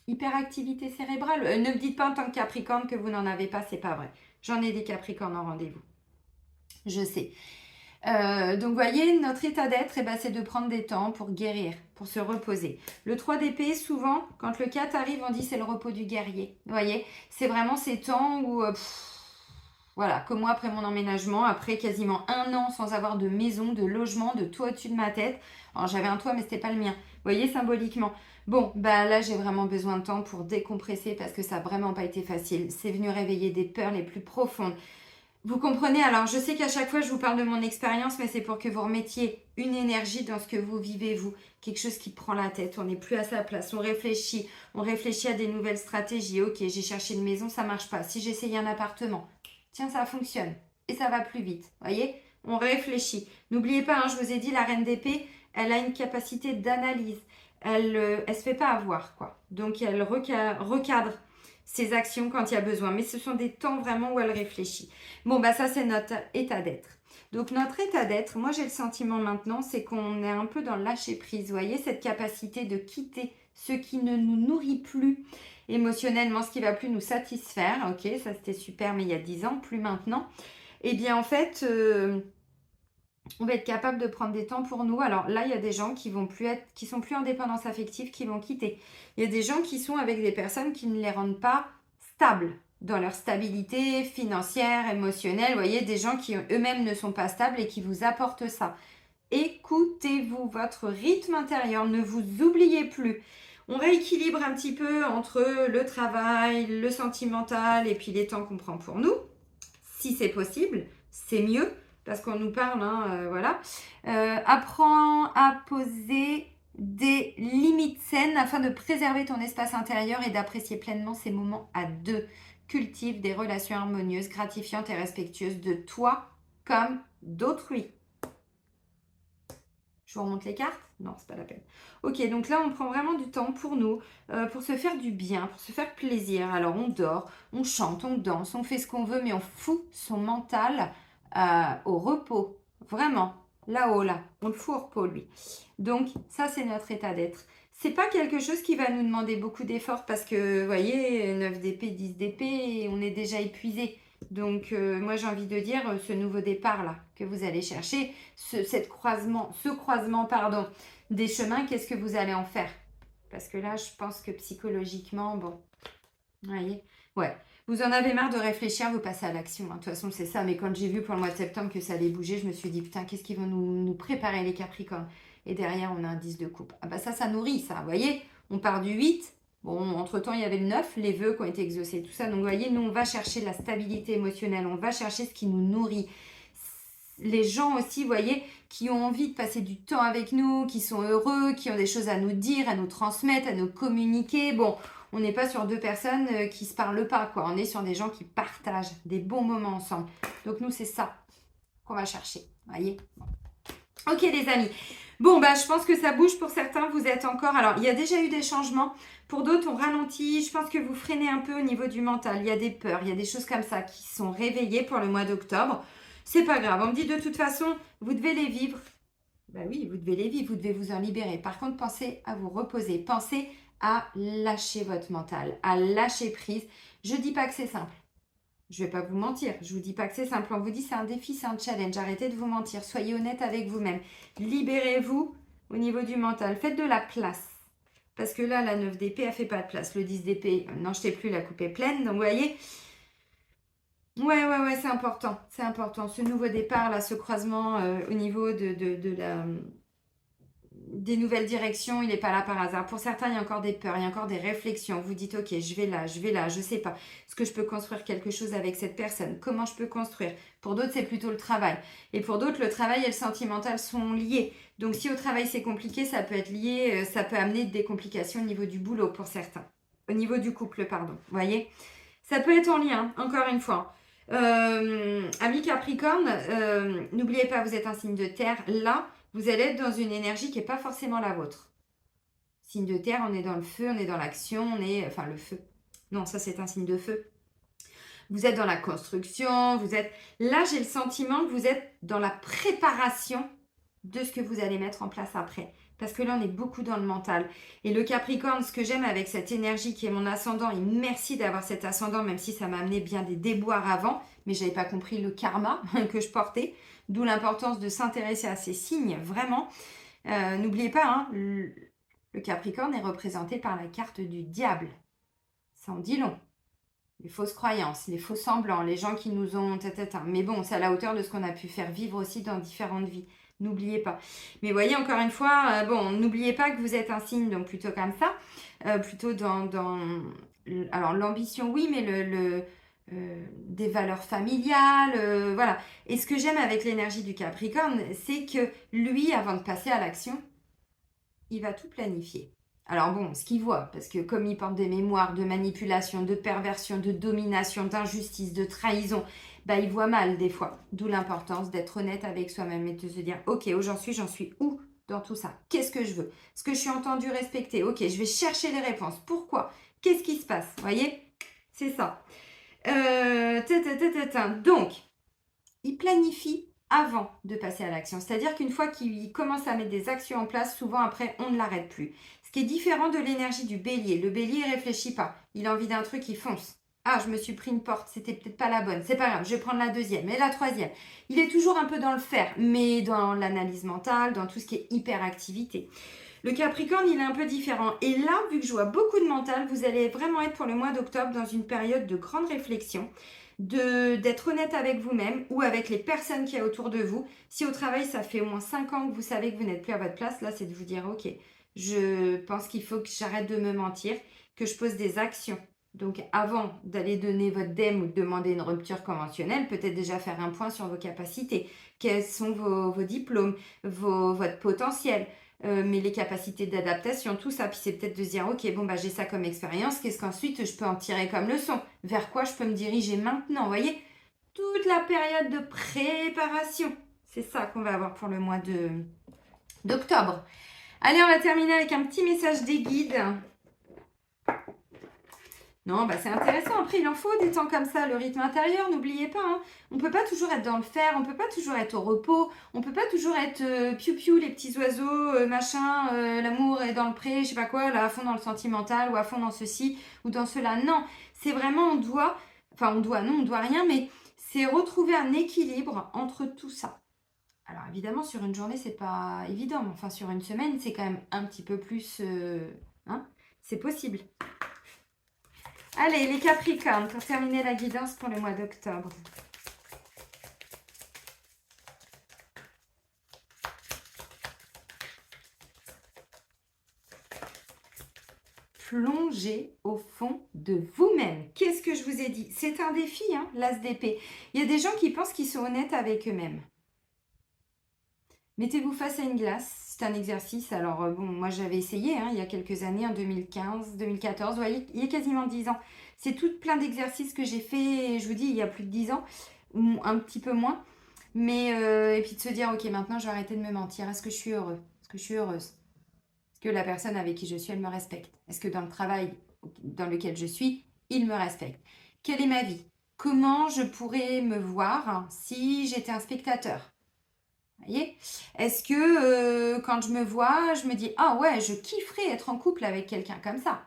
hyperactivité cérébrale. Ne me dites pas en tant que Capricorne que vous n'en avez pas, c'est pas vrai. J'en ai des Capricornes en rendez-vous. Je sais. Donc, vous voyez, notre état d'être, c'est de prendre des temps pour guérir, pour se reposer. Le 3 d'épée, souvent, quand le 4 arrive, on dit c'est le repos du guerrier. Vous voyez, c'est vraiment ces temps où, comme moi, après mon emménagement, après quasiment 1 an sans avoir de maison, de logement, de toit au-dessus de ma tête. Alors, j'avais un toit, mais c'était pas le mien. Vous voyez, symboliquement. Bon, là, j'ai vraiment besoin de temps pour décompresser parce que ça n'a vraiment pas été facile. C'est venu réveiller des peurs les plus profondes. Vous comprenez? Alors, je sais qu'à chaque fois, je vous parle de mon expérience, mais c'est pour que vous remettiez une énergie dans ce que vous vivez, vous. Quelque chose qui prend la tête. On n'est plus à sa place. On réfléchit. On réfléchit à des nouvelles stratégies. Ok, j'ai cherché une maison, ça marche pas. Si j'essaye un appartement, tiens, ça fonctionne. Et ça va plus vite. Voyez? On réfléchit. N'oubliez pas, hein, je vous ai dit, la reine d'épée, elle a une capacité d'analyse. Elle se fait pas avoir, quoi. Donc, elle recadre ses actions quand il y a besoin. Mais ce sont des temps vraiment où elle réfléchit. Bon, bah ça, c'est notre état d'être. Donc, notre état d'être, moi, j'ai le sentiment maintenant, c'est qu'on est un peu dans le lâcher-prise. Vous voyez, cette capacité de quitter ce qui ne nous nourrit plus émotionnellement, ce qui ne va plus nous satisfaire. Ok, ça, c'était super, mais il y a 10 ans, plus maintenant. Eh bien, en fait, on va être capable de prendre des temps pour nous. Alors là, il y a des gens qui sont plus en dépendance affective, qui vont quitter. Il y a des gens qui sont avec des personnes qui ne les rendent pas stables dans leur stabilité financière, émotionnelle. Vous voyez, des gens qui eux-mêmes ne sont pas stables et qui vous apportent ça. Écoutez-vous, votre rythme intérieur, ne vous oubliez plus. On rééquilibre un petit peu entre le travail, le sentimental et puis les temps qu'on prend pour nous. Si c'est possible, c'est mieux parce qu'on nous parle, hein, voilà. Apprends à poser des limites saines afin de préserver ton espace intérieur et d'apprécier pleinement ces moments à deux. Cultive des relations harmonieuses, gratifiantes et respectueuses de toi comme d'autrui. Je vous remonte les cartes? Non, c'est pas la peine. Ok, donc là, on prend vraiment du temps pour nous, pour se faire du bien, pour se faire plaisir. Alors, on dort, on chante, on danse, on fait ce qu'on veut, mais on fout son mental au repos. Vraiment, là-haut, là. On le fout au repos, lui. Donc, ça, c'est notre état d'être. C'est pas quelque chose qui va nous demander beaucoup d'efforts parce que, vous voyez, 9 d'épée, 10 d'épée, on est déjà épuisé. Donc, moi, j'ai envie de dire, ce nouveau départ-là que vous allez chercher, ce croisement, pardon, des chemins, qu'est-ce que vous allez en faire? Parce que là, je pense que psychologiquement, bon, vous voyez, ouais. Vous en avez marre de réfléchir, vous passez à l'action, hein. De toute façon, c'est ça. Mais quand j'ai vu pour le mois de septembre que ça allait bouger, je me suis dit, putain, qu'est-ce qu'ils vont nous préparer, les Capricornes? Et derrière, on a un 10 de coupe. Ah bah ça nourrit, ça. Vous voyez, on part du 8. Bon, entre-temps, il y avait le 9, les vœux qui ont été exaucés, tout ça. Donc, vous voyez, nous, on va chercher la stabilité émotionnelle, on va chercher ce qui nous nourrit. Les gens aussi, vous voyez, qui ont envie de passer du temps avec nous, qui sont heureux, qui ont des choses à nous dire, à nous transmettre, à nous communiquer. Bon, on n'est pas sur deux personnes qui se parlent pas, quoi. On est sur des gens qui partagent des bons moments ensemble. Donc, nous, c'est ça qu'on va chercher, vous voyez. Ok, les amis. Bon, bah, je pense que ça bouge pour certains. Vous êtes encore... Alors, il y a déjà eu des changements. Pour d'autres, on ralentit. Je pense que vous freinez un peu au niveau du mental. Il y a des peurs, il y a des choses comme ça qui sont réveillées pour le mois d'octobre. C'est pas grave. On me dit de toute façon, vous devez les vivre. Bah oui, vous devez les vivre. Vous devez vous en libérer. Par contre, pensez à vous reposer. Pensez à lâcher votre mental, à lâcher prise. Je dis pas que c'est simple. Je vais pas vous mentir, je vous dis pas que c'est simple, on vous dit c'est un défi, c'est un challenge, arrêtez de vous mentir, soyez honnête avec vous-même, libérez-vous au niveau du mental, faites de la place, parce que là, la 9 d'épée, elle fait pas de place, le 10 d'épée, n'en jetez plus, la coupe est pleine, donc vous voyez, ouais, c'est important, ce nouveau départ, là, ce croisement au niveau des nouvelles directions, il n'est pas là par hasard. Pour certains, il y a encore des peurs, il y a encore des réflexions. Vous dites, ok, je vais là, je sais pas. Est-ce que je peux construire quelque chose avec cette personne? Comment je peux construire? Pour d'autres, c'est plutôt le travail. Et pour d'autres, le travail et le sentimental sont liés. Donc, si au travail, c'est compliqué, ça peut être lié, ça peut amener des complications au niveau du boulot pour certains. Au niveau du couple, pardon. Vous voyez? Ça peut être en lien, encore une fois. Amis Capricorne, n'oubliez pas, vous êtes un signe de terre. Là, vous allez être dans une énergie qui n'est pas forcément la vôtre. Signe de terre, on est dans le feu, on est dans l'action, Enfin, le feu. Non, ça, c'est un signe de feu. Vous êtes dans la construction, vous êtes... Là, j'ai le sentiment que vous êtes dans la préparation de ce que vous allez mettre en place après. Parce que là, on est beaucoup dans le mental. Et le Capricorne, ce que j'aime avec cette énergie qui est mon ascendant, et merci d'avoir cet ascendant, même si ça m'a amené bien des déboires avant, mais je n'avais pas compris le karma que je portais. D'où l'importance de s'intéresser à ces signes, vraiment. N'oubliez pas, hein, le Capricorne est représenté par la carte du diable. Ça en dit long. Les fausses croyances, les faux semblants, les gens qui nous ont... Mais bon, c'est à la hauteur de ce qu'on a pu faire vivre aussi dans différentes vies. N'oubliez pas. Mais voyez, encore une fois, bon, n'oubliez pas que vous êtes un signe, donc plutôt comme ça. Plutôt dans... Alors, l'ambition, oui, mais des valeurs familiales, voilà. Et ce que j'aime avec l'énergie du Capricorne, c'est que lui, avant de passer à l'action, il va tout planifier. Alors bon, ce qu'il voit, parce que comme il porte des mémoires de manipulation, de perversion, de domination, d'injustice, de trahison, bah il voit mal des fois. D'où l'importance d'être honnête avec soi-même et de se dire, ok, où j'en suis où dans tout ça? Qu'est-ce que je veux? Est-ce que je suis entendu, respecté? Ok, je vais chercher les réponses. Pourquoi? Qu'est-ce qui se passe? Vous voyez? C'est ça. Donc, il planifie avant de passer à l'action. C'est-à-dire qu'une fois qu'il commence à mettre des actions en place, souvent après, on ne l'arrête plus. Ce qui est différent de l'énergie du bélier. Le bélier, il réfléchit pas. Il a envie d'un truc, il fonce. Ah, je me suis pris une porte, c'était peut-être pas la bonne. C'est pas grave, je vais prendre la deuxième et la troisième. Il est toujours un peu dans le faire, mais dans l'analyse mentale, dans tout ce qui est hyperactivité. Le Capricorne, il est un peu différent. Et là, vu que je vois beaucoup de mental, vous allez vraiment être pour le mois d'octobre dans une période de grande réflexion, d'être honnête avec vous-même ou avec les personnes qui y a autour de vous. Si au travail, ça fait au moins 5 ans que vous savez que vous n'êtes plus à votre place, là, c'est de vous dire, ok, je pense qu'il faut que j'arrête de me mentir, que je pose des actions. Donc, avant d'aller donner votre DEM ou de demander une rupture conventionnelle, peut-être déjà faire un point sur vos capacités. Quels sont vos diplômes, votre potentiel, mais les capacités d'adaptation, tout ça. Puis c'est peut-être de se dire, ok, bon, bah, j'ai ça comme expérience, qu'est-ce qu'ensuite je peux en tirer comme leçon? Vers quoi je peux me diriger maintenant? Vous voyez? Toute la période de préparation. C'est ça qu'on va avoir pour le mois d'octobre. Allez, on va terminer avec un petit message des guides. Non, bah c'est intéressant. Après, il en faut des temps comme ça, le rythme intérieur, n'oubliez pas. Hein. On ne peut pas toujours être dans le faire, on ne peut pas toujours être au repos, on ne peut pas toujours être piou-piou, les petits oiseaux, machin, l'amour est dans le pré, je sais pas quoi, là, à fond dans le sentimental, ou à fond dans ceci, ou dans cela. Non, c'est vraiment, on doit rien, mais c'est retrouver un équilibre entre tout ça. Alors évidemment, sur une journée, c'est pas évident, mais enfin, sur une semaine, c'est quand même un petit peu plus... hein, c'est possible. Allez, les Capricornes, pour terminer la guidance pour le mois d'octobre. Plongez au fond de vous-même. Qu'est-ce que je vous ai dit? C'est un défi, hein, l'as d'épée. Il y a des gens qui pensent qu'ils sont honnêtes avec eux-mêmes. Mettez-vous face à une glace, c'est un exercice. Alors bon, moi j'avais essayé il y a quelques années, en 2015, 2014, vous voyez, il y a quasiment 10 ans. C'est tout plein d'exercices que j'ai fait, je vous dis, il y a plus de 10 ans, ou un petit peu moins. Mais, et puis de se dire, ok, maintenant je vais arrêter de me mentir. Est-ce que je suis heureux? Est-ce que je suis heureuse? Est-ce que la personne avec qui je suis, elle me respecte? Est-ce que dans le travail dans lequel je suis, il me respecte? Quelle est ma vie? Comment je pourrais me voir si j'étais un spectateur? Voyez? Est-ce que quand je me vois, je me dis, ah ouais, je kifferais être en couple avec quelqu'un comme ça.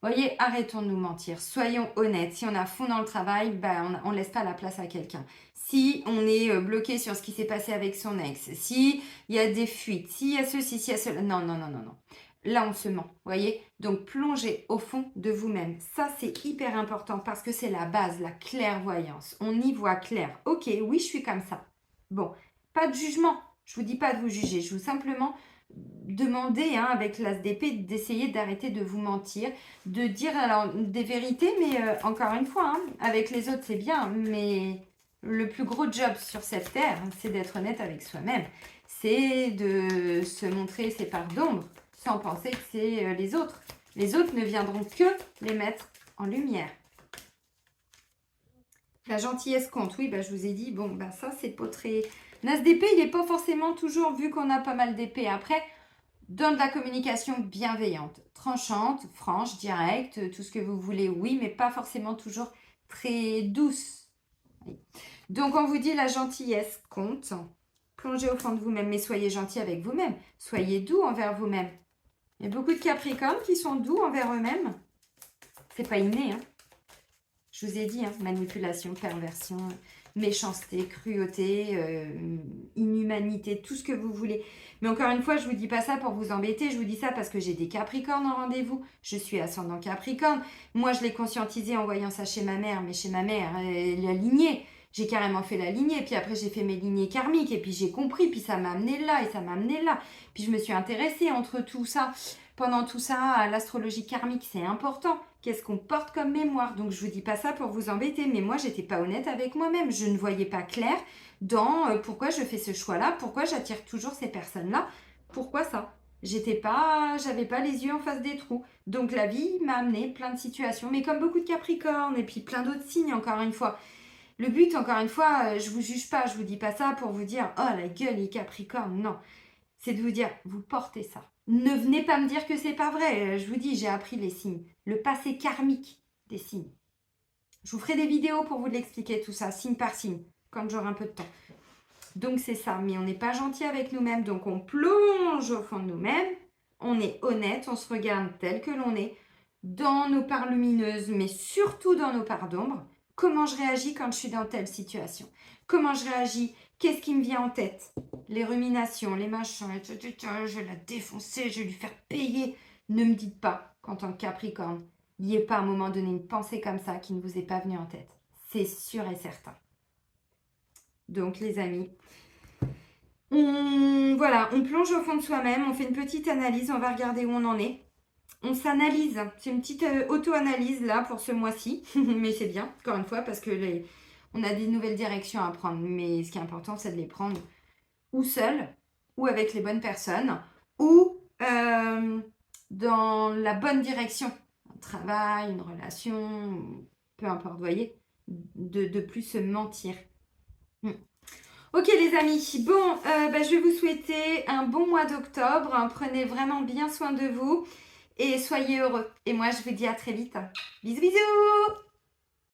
Voyez, arrêtons de nous mentir, soyons honnêtes. Si on est à fond dans le travail, on ne laisse pas la place à quelqu'un. Si on est bloqué sur ce qui s'est passé avec son ex, si il y a des fuites, s'il y a ceci, s'il y a cela, non, non, non, non, non. Là, on se ment, voyez? Donc, plongez au fond de vous-même. Ça, c'est hyper important parce que c'est la base, la clairvoyance. On y voit clair. Ok, oui, je suis comme ça. Bon, pas de jugement. Je vous dis pas de vous juger. Je vous simplement demander, avec l'as d'épée, d'essayer d'arrêter de vous mentir, de dire alors des vérités, mais encore une fois, avec les autres, c'est bien, mais le plus gros job sur cette terre, c'est d'être honnête avec soi-même. C'est de se montrer ses parts d'ombre sans penser que c'est les autres. Les autres ne viendront que les mettre en lumière. La gentillesse compte, oui, je vous ai dit, bon, ça, c'est pas très... L'as d'épée, il n'est pas forcément toujours, vu qu'on a pas mal d'épées. Après, dans de la communication bienveillante, tranchante, franche, directe, tout ce que vous voulez, oui, mais pas forcément toujours très douce. Oui. Donc, on vous dit la gentillesse compte. Plongez au fond de vous-même, mais soyez gentil avec vous-même. Soyez doux envers vous-même. Il y a beaucoup de Capricornes qui sont doux envers eux-mêmes. C'est pas inné, Je vous ai dit, manipulation, perversion, méchanceté, cruauté, inhumanité, tout ce que vous voulez. Mais encore une fois, je ne vous dis pas ça pour vous embêter, je vous dis ça parce que j'ai des Capricornes en rendez-vous. Je suis ascendant Capricorne. Moi, je l'ai conscientisé en voyant ça chez ma mère, mais chez ma mère, la lignée. J'ai carrément fait la lignée, puis après j'ai fait mes lignées karmiques, et puis j'ai compris, puis ça m'a amené là, et ça m'a amené là. Puis je me suis intéressée entre tout ça. Pendant tout ça, l'astrologie karmique, c'est important. Qu'est-ce qu'on porte comme mémoire? Donc, je vous dis pas ça pour vous embêter, mais moi, j'étais pas honnête avec moi-même. Je ne voyais pas clair dans pourquoi je fais ce choix-là, pourquoi j'attire toujours ces personnes-là, pourquoi ça? J'avais pas les yeux en face des trous. Donc, la vie m'a amené plein de situations, mais comme beaucoup de Capricornes et puis plein d'autres signes, encore une fois. Le but, encore une fois, je vous juge pas, je vous dis pas ça pour vous dire, oh la gueule, les Capricornes, non. C'est de vous dire, vous portez ça. Ne venez pas me dire que c'est pas vrai. Je vous dis, j'ai appris les signes. Le passé karmique des signes. Je vous ferai des vidéos pour vous l'expliquer tout ça, signe par signe, quand j'aurai un peu de temps. Donc c'est ça, mais on n'est pas gentil avec nous-mêmes, donc on plonge au fond de nous-mêmes, on est honnête, on se regarde tel que l'on est, dans nos parts lumineuses, mais surtout dans nos parts d'ombre. Comment je réagis quand je suis dans telle situation? Comment je réagis? Qu'est-ce qui me vient en tête? Les ruminations, les machins, je vais la défoncer, je vais lui faire payer. Ne me dites pas qu'en tant que Capricorne, il n'y ait pas à un moment donné une pensée comme ça qui ne vous est pas venue en tête. C'est sûr et certain. Donc les amis, on plonge au fond de soi-même, on fait une petite analyse, on va regarder où on en est. On s'analyse, c'est une petite auto-analyse là pour ce mois-ci, mais c'est bien, encore une fois, parce que on a des nouvelles directions à prendre, mais ce qui est important, c'est de les prendre ou seul, ou avec les bonnes personnes, ou dans la bonne direction. Un travail, une relation, peu importe, vous voyez, de plus se mentir. Ok les amis, bon, je vais vous souhaiter un bon mois d'octobre. Prenez vraiment bien soin de vous et soyez heureux. Et moi, je vous dis à très vite. Bisous, bisous!